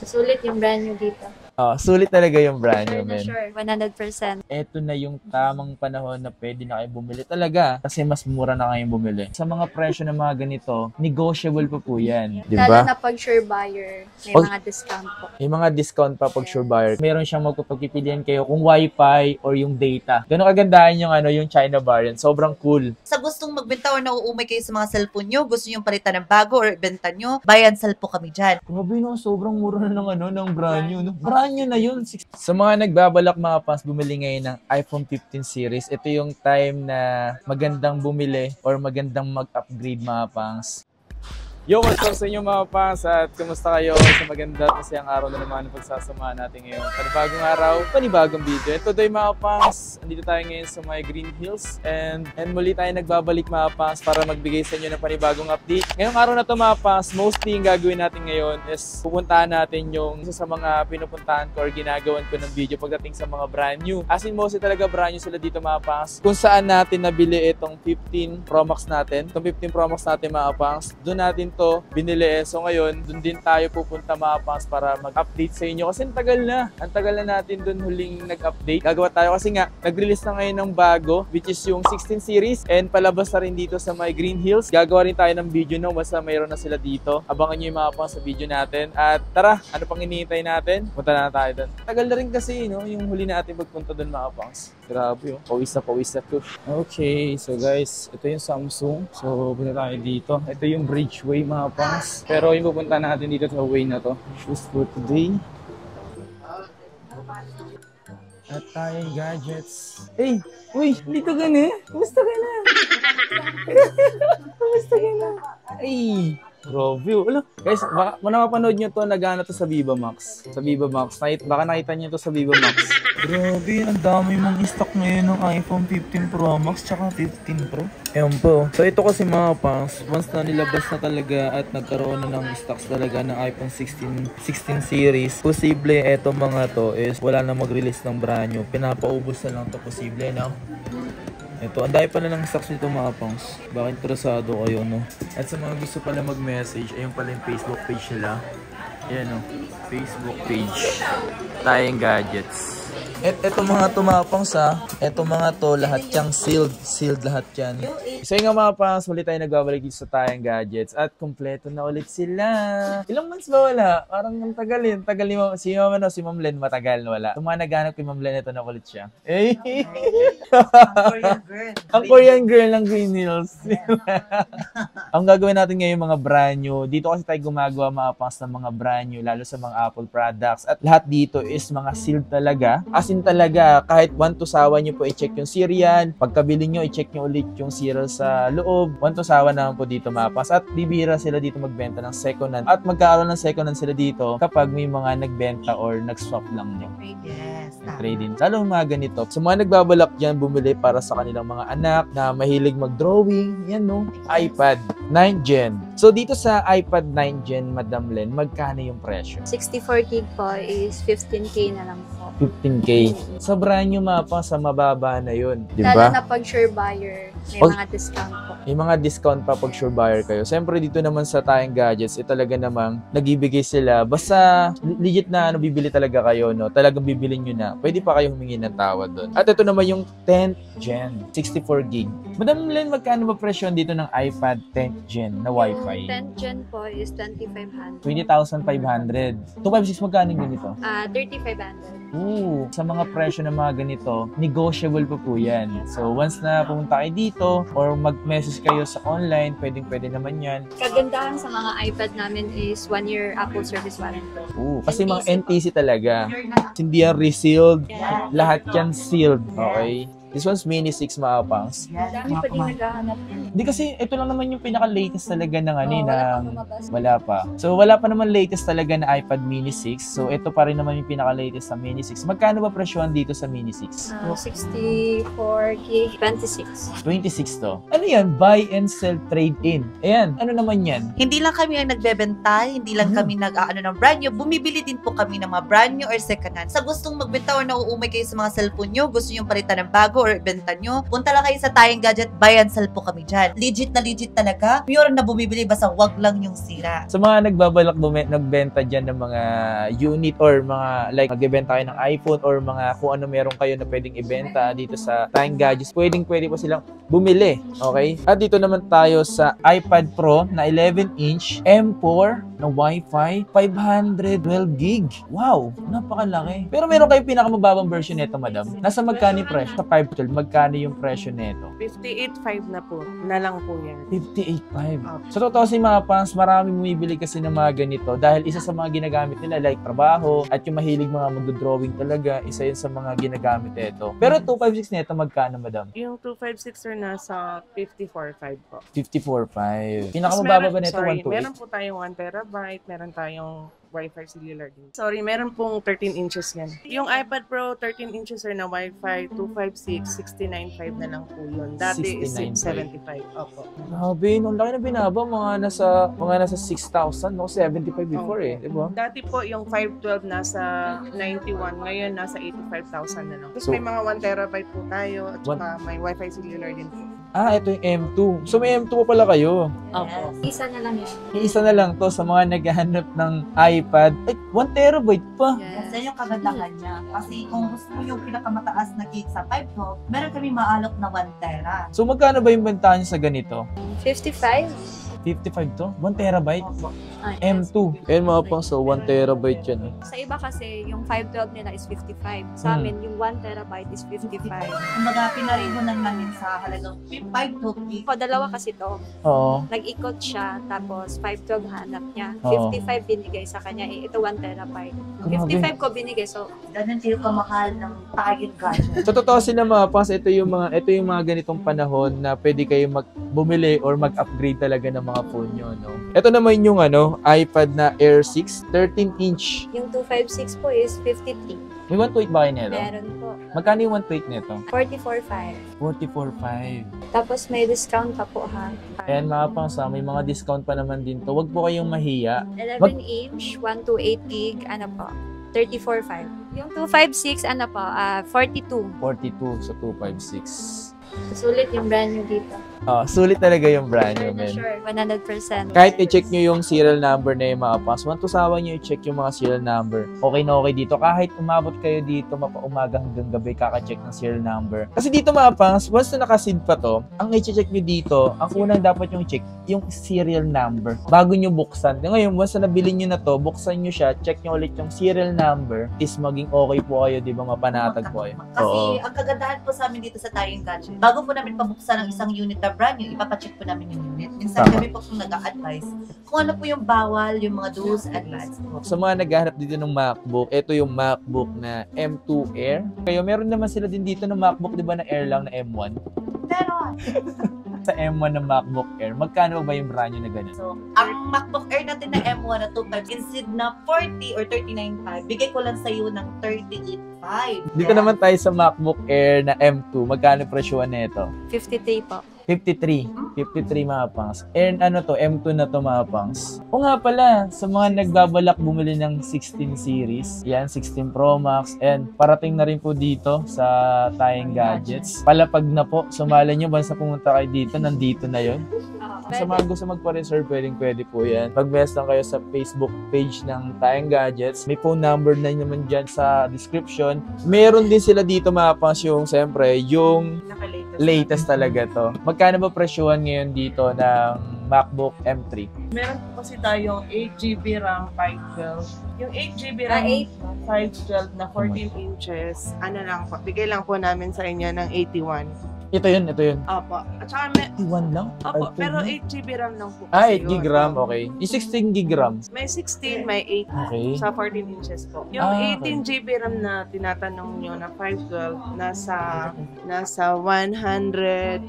Sulit yung brand new dito. Sulit talaga yung brand new, Sure na men. sure, 100%. Ito na yung tamang panahon na pwede na kayo bumili talaga kasi mas mura na kayong bumili. Sa mga presyo ng mga ganito, negotiable pa po yan. Di Lalo ba? na pag sure buyer, may Pag- mga discount po. May mga discount pa pag sure buyer. Meron siyang magpapagpipilian kayo kung wifi or yung data. Ganun kagandahan yung yung China variant. Sobrang cool. Sa gustong magbenta or nauumay kayo sa mga cellphone nyo, gusto nyo palitan ng bago or ibenta nyo, buy and sell po kami dyan. Grabe no, sobrang mura na ng brand new. No? Brand new na yun. Sa mga nagbabalak mga pans, bumili ngayon ng iPhone 15 series, ito yung time na magandang bumili or magandang mag-upgrade mga pans. Yo, what's up sa inyo mga pans at kumusta kayo sa maganda at masayang araw na naman ang pagsasamahan natin ngayon. Panibagong araw, panibagong video. And today mga pans, andito tayo ngayon sa mga Green Hills and muli tayo nagbabalik mga pans para magbigay sa inyo ng panibagong update. Ngayong araw na to mga pans, mostly yung gagawin natin ngayon is pupuntahan natin yung isa sa mga pinupuntahan ko or ginagawan ko ng video pagdating sa mga brand new. As in mostly talaga brand new sila dito mga pans. Kung saan natin nabili itong 15 Pro Max natin, itong 15 Pro Max natin mga pans, doon natin to binili. So ngayon, doon din tayo pupunta mga pangs para mag-update sa inyo. Kasi ang tagal na natin doon huling nag-update. Gagawa tayo kasi nga, nag-release na ngayon ng bago, which is yung 16 series and palabas na rin dito sa my Green Hills. Gagawa rin tayo ng video no, basta mayroon na sila dito. Abangan nyo yung mga pangs sa video natin. At tara, ano pang hinihintay natin? Punta na tayo doon. Tagal na rin kasi, no, yung huli natin magpunta doon mga pangs. Grabe, oh. Pawis na to. Okay, so guys, ito yung Samsung. So, punta tayo dito. Ito yung Bridgeway mga pangs. Pero yung pupunta natin dito sa way na to. Shoes for today. At tayong gadgets. Hey! Uy! Dito ka na? Kumusta ka na? Kumusta ka na? Ay! Grabe. Wala. Guys, baka napapanood nyo to, nagana to sa Viva Max. Sa Viva Max. Baka nakita nyo to sa Viva Max. Grabe, ang dami mong stock ngayon ng iPhone 15 Pro Max tsaka 15 Pro. Ewan po. So ito kasi mga pangs, once na nilabas na talaga at nagkaroon na ng stocks talaga ng iPhone 16 series, posible eto mga to is wala na mag-release ng brand new. Pinapaubos na lang to posible, no? Ito, ang dami pala ng stocks nito mga pangs. Baka interesado kayo, no? At sa mga gusto pala mag-message, ayun pala yung Facebook page nila. Ayan, no? Facebook page. Tayong gadgets. Eto mga tumapangs ha. Eto mga to, lahat yung sealed. Sealed lahat yan. So yung mga pangs, ulit tayo nagbabalik dito sa Tayong Gadgets. At kompleto na ulit sila. Ilang months ba wala? Parang ang tagal yun. Tagal ni si Ma'am Len matagal na wala. Yung mga naghanap kay Ma'am Len, ito na ulit siya. Eh! Korean girl. Ang Korean girl ng Green Hills. Ang gagawin natin ngayon mga brand new. Dito kasi tayo gumagawa mga pangs ng mga brand new, lalo sa mga Apple products. At lahat dito is mga sealed talaga. As in talaga, kahit 1 to sawa nyo po i-check yung serial. Pagkabili nyo, i-check nyo ulit yung serial sa loob. 1 to sawa naman po dito mapas. At bibira sila dito magbenta ng second hand. At magkakaroon ng second hand sila dito kapag may mga nagbenta or nag-swap lang nyo. Yes. Trade-in. Lalo mga ganito. So mga nagbabalak dyan, bumili para sa kanilang mga anak na mahilig mag-drawing. Yan no. iPad 9 Gen. So dito sa iPad 9 Gen, Madam Len, magkano yung presyo? 64 gig po is 15K na lang po. 15K. Sa brand new mapa, sa mababa na yun. Di Lalo ba? na pag sure buyer, may Pag- mga discount po. May mga discount pa pag sure buyer kayo. Siyempre dito naman sa Tayong Gadgets, talaga namang nagibigay sila. Basta legit na bibili talaga kayo, no? Talagang bibili nyo na. Pwede pa kayo humingi ng tawad doon. At ito naman yung 10th Gen, 64 gig. Madam Len, magkano ba presyo dito ng iPad 10th Gen na Wi-Fi? 10th gen po is 2,500. 20,500. 256 magkano yung ganito? 3,500. Sa mga presyo ng mga ganito, negotiable pa po yan. So, once na pumunta kayo dito or mag-message kayo sa online, pwede naman yan. Kagandahan sa mga iPad namin is 1 year Apple service warranty. Kasi mga NTC talaga. Hindi yan resealed. Lahat yan sealed. Okay? This one's Mini 6 mga pangs. Dami pa din naghahanap yan. Hindi kasi ito lang naman yung pinaka-latest talaga ng wala pa ng lumabas. wala pa. So wala pa naman latest talaga na iPad Mini 6. So ito pa rin naman yung pinaka-latest sa Mini 6. Magkano ba presyohan dito sa Mini 6? 64 gig, 26. 26 to. Ano yan? Buy and sell trade-in. Ayan. Ano naman yan? Hindi lang kami ang nagbebenta, hindi lang kami nag-aano ng brand new. Bumibili din po kami ng mga brand new or second hand. Sa gustong magbenta or nauumay kayo sa mga cellphone nyo, gusto nyo palitan ng bago bago or ibenta nyo, punta lang kayo sa Tayong Gadget, buy and sell po kami dyan. Legit na legit talaga. Pure na bumibili, basta wag lang yung sira. Sa mga nagbabalak nagbenta dyan ng mga unit or mga like magbebenta kayo ng iPhone or mga kung ano meron kayo na pwedeng ibenta dito sa Tayong Gadgets, pwede pa silang bumili. Okay? At dito naman tayo sa iPad Pro na 11-inch M4 na Wi-Fi 512 gig. Wow! Napakalaki. Pero meron kayong pinakamababang version nito, madam. Nasa magkano yung presyo? Sa 512, magkano yung presyo nito? 58.5 na po. Na lang po yan. 58.5. Sa totoo si mga fans, marami bumibili kasi ng mga ganito dahil isa sa mga ginagamit nila like trabaho at yung mahilig mga magdo-drawing talaga, isa yun sa mga ginagamit nito. Pero 256 nito, magkano, madam? Yung 256 sir nasa 54.5 po. 54.5. Pinakamababa ba nito? Meron po tayong 1 terabyte, meron tayong Wi-Fi cellular din. Sorry, meron pong 13 inches yan. Yung iPad Pro 13 inches sir na Wi-Fi 256, 69.5 na lang po yun. Dati is 75. Opo. Grabe, nung laki na binaba, mga nasa 6,000, no? 75 before eh, di ba? Dati po yung 512 nasa 91, ngayon nasa 85,000 na lang. Tapos So, may mga 1 terabyte po tayo at saka may Wi-Fi cellular din po. ito yung M2. So may M2 pa pala kayo. Opo. Isa na lang yan. Iisa na lang to sa mga naghahanap ng iPad. Ay, 1 terabyte pa. Kasi yung kagandahan niya. Kasi kung gusto mo yung pinakamataas na gig sa 512, meron kami maalok na 1 tera. So magkano ba yung benta niyo sa ganito? 55. 55 to? 1 terabyte? Opo. Ay, M2. Ayun mga pang, so 1 terabyte yan. Sa iba kasi, yung 512 nila is 55. Sa amin, yung 1 terabyte is 55. Kumbaga, pinariho lang namin sa halagang 512 gig. Po, dalawa kasi to. Oo. Nag-ikot siya, tapos 512 hanap niya. Oo. 55 binigay sa kanya. Ito 1 terabyte. Grabe. 55 ko binigay, so Ganun tayo kamahal ng Tayong Gadget. Sa totoo sila mga pas, ito yung mga ganitong panahon na pwede kayo bumili or mag-upgrade talaga ng mga phone nyo, no? Ito naman yung iPad na Air 6, 13-inch. yung 256 po is 53. May 128 ba kayo nito? Meron po. Magkano yung 128 nito? 44.5. 44.5. Tapos may discount pa po ha. Ayan mga pangsa, may mga discount pa naman din to. Huwag po kayong mahiya. 11-inch, 128 gig, ano po, 34.5. Yung 256, ano po, 42. 42 sa 256. Sulit yung brand new dito. Sulit talaga yung brand new, Sure na men. sure, 100%. Kahit i-check nyo yung serial number na yung mga pas, want to sawa nyo i-check yung mga serial number. Okay na okay dito. Kahit umabot kayo dito, mapaumaga hanggang gabi, kaka-check ng serial number. Kasi dito mga pas, once na nakasid pa to, ang i-check nyo dito, ang unang dapat yung check, yung serial number. Bago nyo buksan. Ngayon, once na nabili nyo na to, buksan nyo siya, check nyo ulit yung serial number, is maging okay po kayo, di ba? Mapanatag po kayo. Kasi ang kagandahan po sa amin dito sa Tayong Gadget, bago po namin pabuksan ang isang unit na brand new, ipapacheck po namin yung unit. Minsan Tama. kami po kung nag-a-advise kung ano po yung bawal, yung mga do's and don'ts. Sa mga naghahanap dito ng MacBook, ito yung MacBook na M2 Air. Kayo, meron naman sila din dito ng MacBook, di ba, na Air lang na M1? Pero, Sa M1 ng MacBook Air, magkano ba yung brand nyo na ganun? so, ang MacBook Air natin na M1 na 2.5, instead na 40 or 39.5, bigay ko lang sa iyo ng 38.5. Dito naman tayo sa MacBook Air na M2. Magkano presyoan nito? 53 po. 53. 53 mga pangs. And ano to, M2 na to mga pangs. O nga pala, sa mga nagbabalak bumili ng 16 series, yan, 16 Pro Max, and parating na rin po dito sa Tayong Gadgets. Palapag na po, sumala nyo, basta pumunta kayo dito, nandito na yon. Sa mga gusto magpa-reserve, pwede po yan. Mag-mess lang kayo sa Facebook page ng Tayong Gadgets. May phone number na naman dyan sa description. Meron din sila dito mga pangs yung, siyempre, yung latest talaga to. Magkano ba presyohan ngayon dito ng MacBook M3? Meron po kasi tayong 8GB RAM 512. Yung 8GB RAM 512 na 14 inches, ano lang po, bigay lang po namin sa inyo ng 81. Ito yun. Opo. At saka 81 lang? opo, 512 pero lang? 8GB RAM lang po. Ah, kasi 8 gig yun. RAM, okay. Yung 16 gig RAM. May 16, may 8. Okay. Sa 14 inches po. Yung Ah, 18GB RAM na tinatanong nyo na 512, nasa 118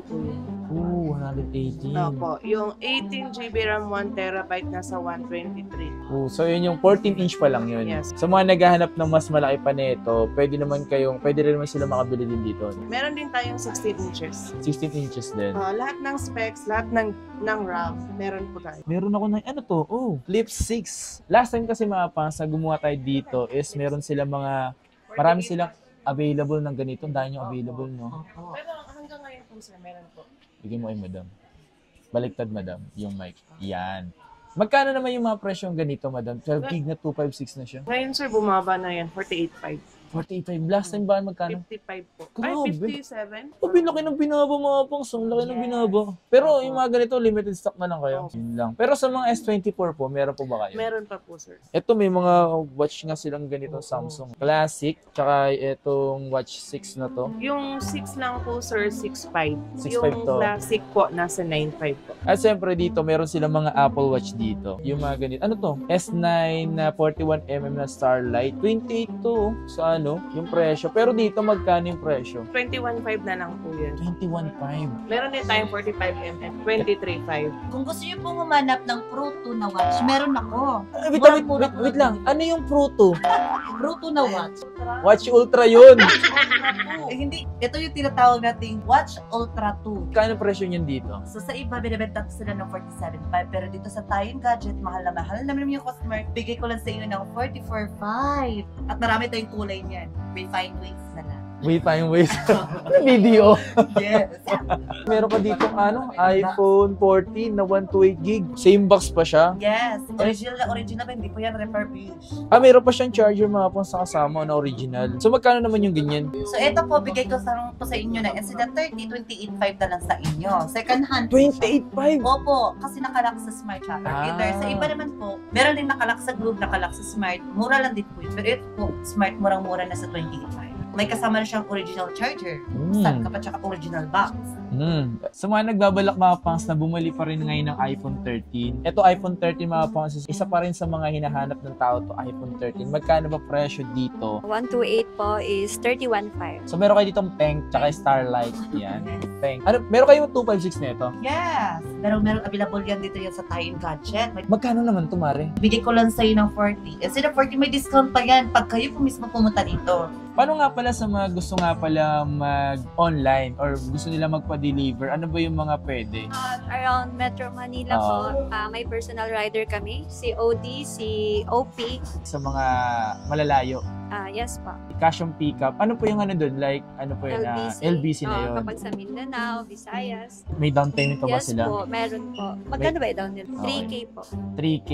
po yun. Ooh, 118. Opo. Yung 18GB RAM 1TB nasa 123. Ooh, so yun yung 14-inch pa lang yun. Yes. Sa mga naghahanap ng mas malaki pa nito, pwede rin naman sila makabili din dito. Meron din tayong 16 inches. 16 inches din. Lahat ng specs, lahat ng RAM, meron po tayo. Meron ako ng, ano to? Oh, Flip 6. Last time kasi mga pangs na gumawa tayo dito is meron sila marami silang available ng ganito. Ang dami yung available, no? Opo. Pero hanggang ngayon po sir, meron po. Bigyan mo kay madam. Baliktad, madam, yung mic. Yan. Magkano naman yung mga presyong ganito, madam? 12 gig na 256 na siya. Ngayon sir, bumaba na yan, 48.5. 45. Last time ba magkano? 55 po. Grabe. Ay, 57? Oh, laki ng binaba mga pangs. Ang laki ng binaba. Pero yung mga ganito, limited stock na lang kayo. Yun lang. Pero sa mga S24 po, meron po ba kayo? Meron pa po sir. Ito may mga watch nga silang ganito Samsung. Classic. Tsaka itong watch 6 na to. Yung 6 lang po sir, 6.5. 6.5 Yung to. classic po, nasa 9.5 po. At siyempre dito, meron silang mga Apple Watch dito. Yung mga ganito. Ano to? S9 na 41mm na Starlight. 28 to sa ano, yung presyo. Pero dito, magkano yung presyo? 21.5 na lang po yun. 21.5. Meron din tayong 45mm, 23.5. Kung gusto niyo pong humanap ng Pro 2 na watch, meron ako. Wait lang. Ano yung Pro 2? Pro 2 na watch. Watch Ultra yun. Hindi, ito yung tinatawag nating Watch Ultra 2. Kano presyo niyan dito? So sa iba, binibenta ko sila ng 47.5. Pero dito sa Tayon Gadget, mahal na mahal naman yung customer. Bigay ko lang sa inyo ng 44.5. At marami tayong kulay niyan. May fine waves na lang. Wait pa yung waste. Video. Yes. Meron ka dito iPhone 14 na 128 gig. Same box pa siya. Yes. Original pa, hindi po yan refurbished. Meron pa siyang charger mga pang sa kasama na original. So magkano naman yung ganyan? So ito po, bigay ko po sa inyo na instead of 30, 28.5 na lang sa inyo. Second hand. 28.5. Opo, kasi nakalock sa Smart Shopper. Either sa iba naman po, meron din nakalock sa Group, nakalock sa Smart. Mura lang din po yun. Pero ito po, Smart murang-mura na sa 28.5. May kasama na siyang original charger. Saan ka pa tsaka original box. Sa mga nagbabalak mga pangs na bumili pa rin ngayon ng iPhone 13. Ito iPhone 13 mga pangs, isa pa rin sa mga hinahanap ng tao to iPhone 13. Magkano ba presyo dito? 128 po is 31.5. So meron kayo ditong Peng tsaka Starlight. Yan. Peng. Ano, meron kayong 256 nito? Yes. Meron available yan dito yan sa Tayon Gadget. Magkano naman to, Mare? Bigay ko lang sa'yo ng 40. Instead of 40, may discount pa yan pag kayo po mismo pumunta dito. Paano nga pala sa mga gusto nga pala mag-online or gusto nila magpa-deliver? Ano ba yung mga pwede? Around Metro Manila po, may personal rider kami. Si OD, si OP. Sa mga malalayo? Yes po. Cash on pickup. Ano po yung ano doon? Like, ano po yun? LBC na yun. Kapag sa Mindanao, Visayas. May down payment pa ba Yes sila? po, meron po. Magkano ba yung down nila? Okay. 3K po. 3K.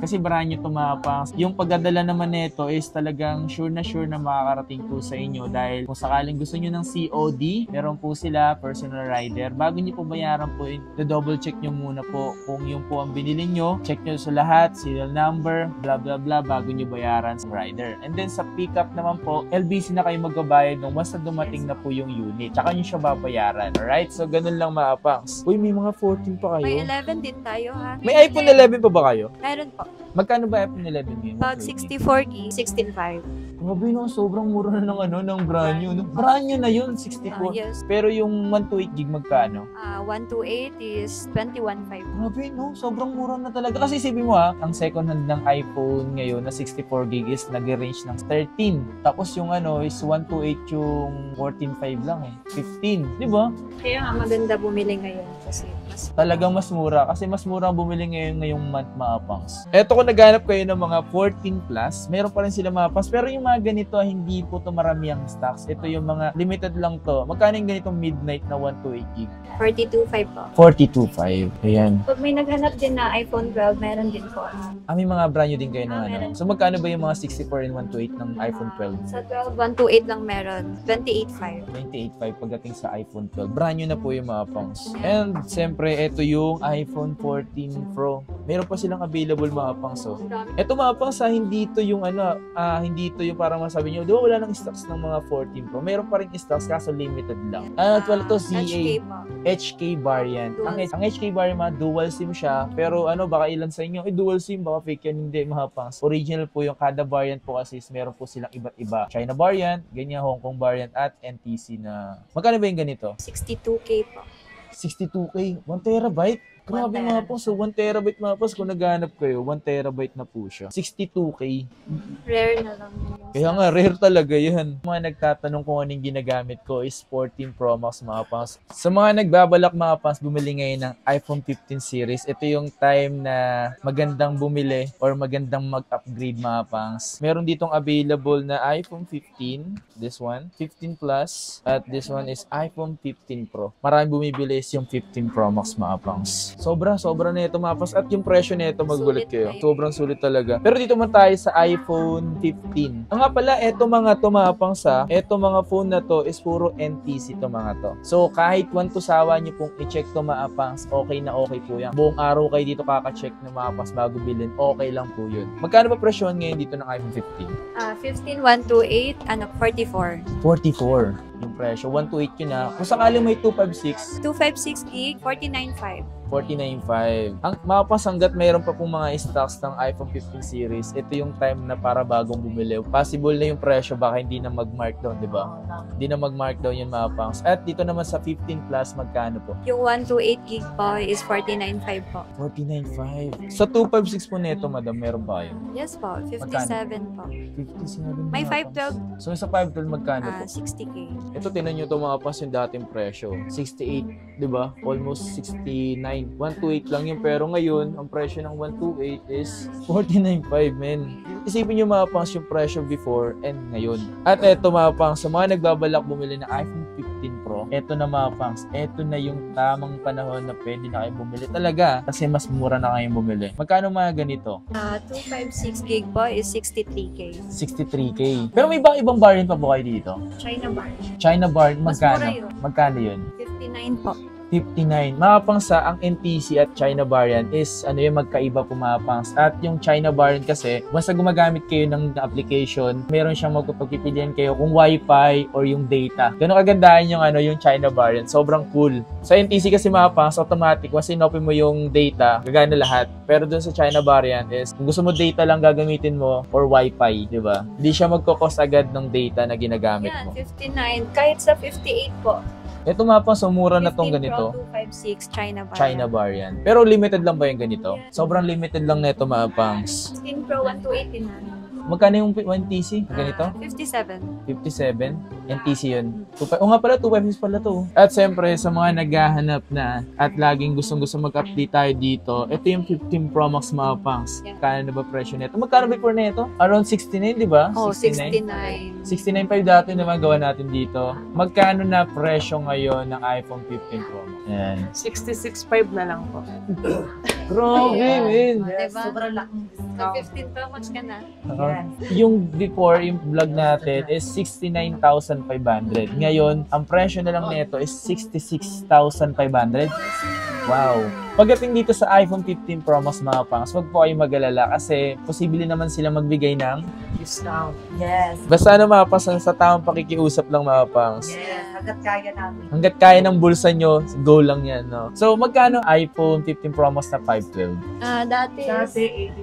Kasi brand new tumapang. Yung pagdadala naman nito is talagang sure na makakarating po sa inyo dahil kung sakaling gusto nyo ng COD, meron po sila personal rider. Bago nyo po bayaran po, double check nyo muna po kung yung po ang binili nyo. Check nyo sa lahat, serial number, blah blah blah, bago nyo bayaran sa rider. And then sa pickup naman po, LBC na kayo magbabayad nung once na dumating na po yung unit. Tsaka nyo siya babayaran. Alright? So ganun lang mga pangs. Uy, may mga 14 pa kayo. May 11 din tayo ha. May iPhone 11 pa ba kayo? Meron po. Magkano ba iPhone 11 ngayon? Pag 64G, 16.5. Grabe no, sobrang mura na ng brand new. No? Brand new na yun, 64. Yes. Pero yung 128 gig magkano? 128 is 21.5. Grabe no, sobrang mura na talaga. Kasi isipin mo ang second hand ng iPhone ngayon na 64 gig is nag-range ng 13. Tapos yung ano is 128 yung 14.5 lang eh. 15, di ba? Kaya nga maganda bumili ngayon kasi mas Talagang mas mura. Kasi mas mura ang bumili ngayong month mga pangs. Eto kung naghanap kayo ng mga 14 plus, meron pa rin sila mga pangs. Pero yung mga ganito, hindi po to marami ang stocks. Ito yung mga limited lang to. Magkano yung ganitong midnight na 128 gig? 42.5 po. 42.5. Ayan. Pag may naghanap din na iPhone 12, meron din po. May mga brand new din kayo ng ano. Meron. So magkano ba yung mga 64 and 128 ng iPhone 12? Sa 12, 128 lang meron. 28.5. 28.5 pagdating sa iPhone 12. Brand new na po yung mga pangs. And siyempre, ito yung iPhone 14 Pro. Meron pa silang available mga pangs. So, ito mga pangs, hindi ito yung ano, hindi ito yung parang masabi nyo, di ba wala nang stocks ng mga 14 Pro? Meron pa rin stocks kaso limited lang. Well, ito ZA. HK po. HK variant. Ang HK variant, mga dual SIM siya. Pero baka ilan sa inyo, dual SIM, baka fake yan. Hindi, mga pangs. Original po yung kada variant po kasi meron po silang iba't iba. China variant, ganyan, Hong Kong variant, at NTC na. Magkano ba yung ganito? 62K po. 62K, 1 terabyte. Grabe 1 mga po. So, 1 terabyte mga po. Kung naghanap kayo, 1 terabyte na po siya. 62K. Rare na lang yung Kaya nga, rare talaga yan. Mga nagtatanong kung anong ginagamit ko is 14 Pro Max mga pangs. Sa mga nagbabalak mga pangs, bumili ngayon ng iPhone 15 series, ito yung time na magandang bumili or magandang mag-upgrade mga pangs. Meron ditong available na iPhone 15, this one, 15 Plus, at this one is iPhone 15 Pro. Maraming bumibili is yung 15 Pro Max mga pangs. Sobra na ito mga pangs. At yung presyo na ito, magulat kayo. Sobrang sulit talaga. Pero dito man tayo sa iPhone 15. Nga pala, eto mga to mga pangs eto mga phone na to is puro NTC to mga to. So kahit 1 to sawa nyo pong i-check to mga pangs, okay na okay po yan. Buong araw kayo dito kaka-check ng mga pangs bago bilhin, okay lang po yun. Magkano ba presyon ngayon dito ng iPhone 15? 15, 128, 44. 44 yung presyo. 128 yun na. Kung sakaling may 256, 256 gig, 49.5. 49.5. Ang mapasanggat mayroon pa pong mga stocks ng iPhone 15 series. Ito yung time na para bagong bumili. Possible na yung presyo baka hindi na mag-markdown, di ba? Hindi na mag-markdown yung mga pangs. At dito naman sa 15 Plus, magkano po? Yung 128 gig po is 49.5 po. 49.5. Sa 256 po nito, madam, meron ba kayo? Yes po, 57 po. 57. May mga pangs. 512, So sa 512, magkano po? 60k. Ito, tinan nyo ito mga pangs yung dating presyo. 68, di ba? Almost 69. 128 lang yun. Pero ngayon, ang presyo ng 128 is 49.5, men. Isipin nyo mga pangs yung presyo before and ngayon. At eto mga pangs, sa mga nagbabalak bumili ng iPhone 15 Pro, eto na mga pangs, eto na yung tamang panahon na pwede na kayong bumili talaga kasi mas mura na kayong bumili. Magkano mga ganito? 256 gig po is 63k. 63k. Pero may ibang variant pa po kayo dito? China bar. China bar, Mas magkano? mura yun. Magkano yun? 59 po. 59. Mga pangs, ang NTC at China variant is yung magkaiba po mga pangs. At yung China variant kasi, basta gumagamit kayo ng application, meron siyang magpapagpipilian kayo kung Wi-Fi or yung data. Ganun kagandahan yung China variant. Sobrang cool. Sa NTC kasi mga pangs, automatic, once inopen mo yung data, gagana lahat. Pero dun sa China variant is, kung gusto mo data lang gagamitin mo or Wi-Fi, di ba? Hindi siya magkakos agad ng data na ginagamit Yan, mo. 59. Kahit sa 58 po. Ito mga pangs, mura na tong 15 ganito. Pro 256 China bar. China variant. Pero limited lang ba yung ganito? Sobrang limited lang nito mga pangs. 16 Pro 128 na. Magkano yung 1TC? Ganito? 57. 57? NTC yun. O nga pala, 256 pala to. At siyempre, sa mga naghahanap na at laging gustong-gusto mag-update tayo dito, ito yung 15 Pro Max mga pangs. Yeah. Magkano na ba presyo nito? Magkano before nito? Around 69, di ba? Oh, 69. 69.5 dati naman gawa natin dito. Magkano na presyo ngayon ng iPhone 15 Pro Max? Yan. 66.5 na lang po. Grabe, man. Yes, Diba? sobrang laking Sa discount. 15 Pro Max ka na. Yan. Yung before, yung vlog natin is 69,500. Ngayon, ang presyo na lang nito is 66,500. Wow. Pagdating dito sa iPhone 15 Pro Max mga pangs, huwag po kayong mag-alala kasi posible naman sila magbigay ng Discount. Yes. basta mga pangs, sa tamang pakikiusap lang mga pangs. Yes. Hanggat kaya namin. Hanggat kaya ng bulsa nyo, go lang yan, no? So, magkano iPhone 15 Pro Max na 512? Dati is... Dati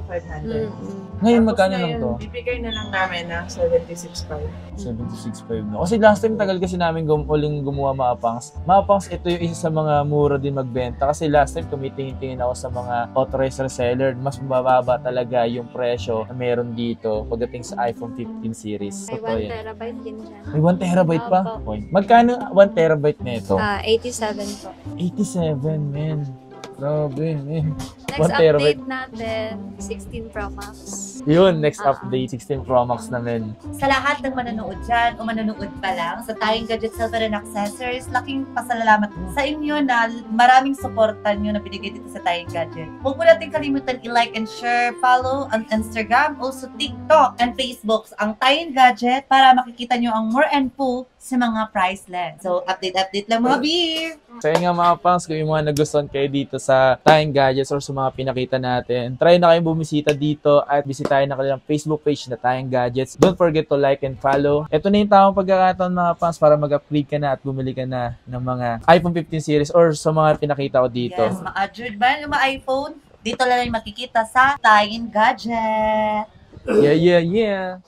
8,500. Ngayon, Tapos magkano lang ngayon, to? Bibigay na lang namin ng 76.5. 76.5 no? Kasi last time, tagal kasi namin uling gumawa mga pangs. Mga pangs, ito yung isa sa mga mura din magbenta. Kasi last time, tumitingin-tingin ako sa mga authorized reseller. Mas mababa talaga yung presyo na meron dito pagdating sa iPhone 15 series. May Totoo 1 yan. terabyte din siya. May 1 terabyte pa? Opo. Point. Magkano 1 terabyte nito? 87 po. 87, men. Grabe, men. Next 1 terabyte. update natin, 16 Pro Max. Yun, next update, 16 Pro Max na, men. Sa lahat ng manonood dyan o manonood pa lang sa Tayong Gadget Cellphone and Accessories, laking pasalamat sa inyo na maraming supportan nyo na binigay dito sa Tayong Gadget. Huwag po natin kalimutan i-like and share, follow on Instagram, also TikTok and Facebook ang Tayong Gadget para makikita nyo ang more info sa mga priceless. So, update lang mga beer! So yun nga mga pangs, kung yung mga nagustuhan kayo dito sa Tayong Gadgets or sa mga pinakita natin, try na kayong bumisita dito at bisitahin na kanilang Facebook page na Tayong Gadgets. Don't forget to like and follow. Ito na yung tamang pagkakataon mga pangs para mag-upgrade ka na at bumili ka na ng mga iPhone 15 series or sa mga pinakita ko dito. Yes, mga Android ba yung mga iPhone? Dito lang yung makikita sa Tayong Gadget. Yeah.